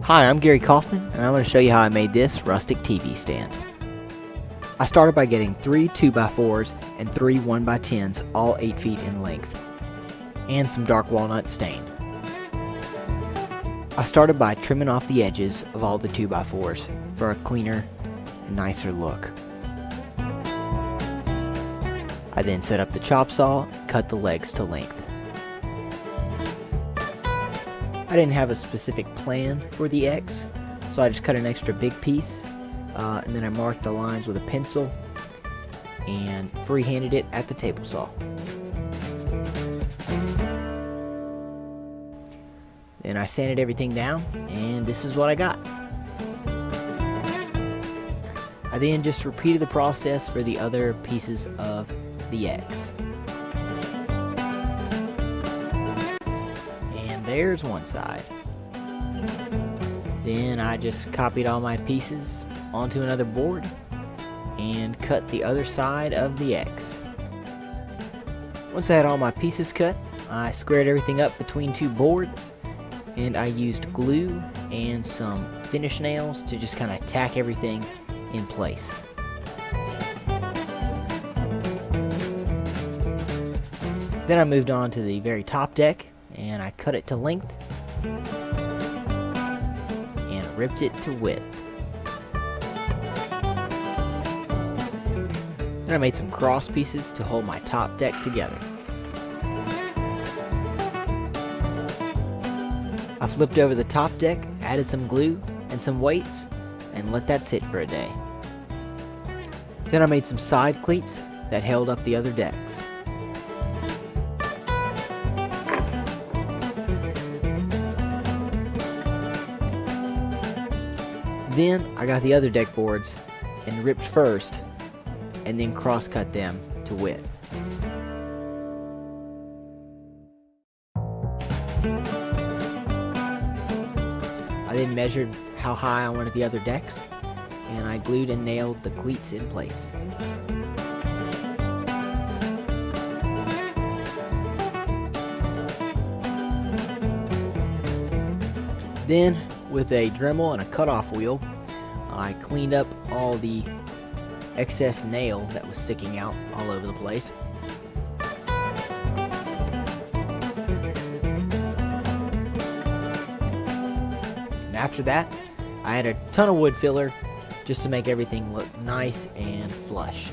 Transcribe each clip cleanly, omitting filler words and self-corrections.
Hi, I'm Gary Kaufman, and I'm going to show you how I made this Rustic TV stand. I started by getting 3 2x4s and 3 1x10s, all 8 feet in length, and some dark walnut stain. I started by trimming off the edges of all the 2x4s for a cleaner and nicer look. I then set up the chop saw and cut the legs to length. I didn't have a specific plan for the X, so I just cut an extra big piece, and then I marked the lines with a pencil and freehanded it at the table saw. Then I sanded everything down, and this is what I got. I then just repeated the process for the other pieces of the X. There's one side. Then I just copied all my pieces onto another board and cut the other side of the X. Once I had all my pieces cut, I squared everything up between 2 boards, and I used glue and some finish nails to just kind of tack everything in place. Then I moved on to the very top deck, and I cut it to length and ripped it to width. Then I made some cross pieces to hold my top deck together. I flipped over the top deck, added some glue and some weights, and let that sit for a day. Then I made some side cleats that held up the other decks. Then I got the other deck boards and ripped first, and then cross-cut them to width. I then measured how high I wanted the other decks, and I glued and nailed the cleats in place. Then, with a Dremel and a cutoff wheel, I cleaned up all the excess nail that was sticking out all over the place. And after that, I added a ton of wood filler just to make everything look nice and flush.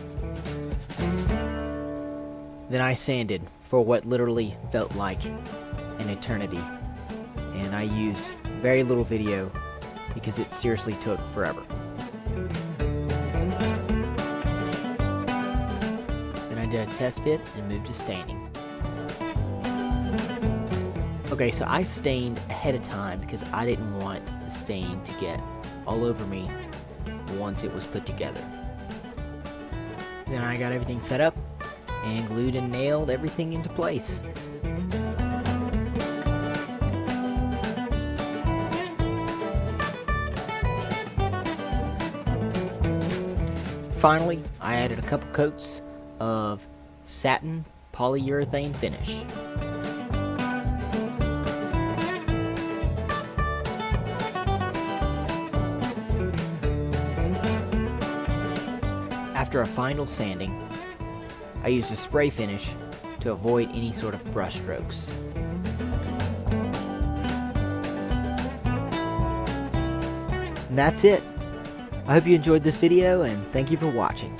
Then I sanded for what literally felt like an eternity, and I used very little video because it seriously took forever. Then I did a test fit and moved to staining. Okay, so I stained ahead of time because I didn't want the stain to get all over me once it was put together. Then I got everything set up and glued and nailed everything into place. Finally, I added a couple coats of satin polyurethane finish. After a final sanding, I used a spray finish to avoid any sort of brush strokes. And that's it. I hope you enjoyed this video, and thank you for watching.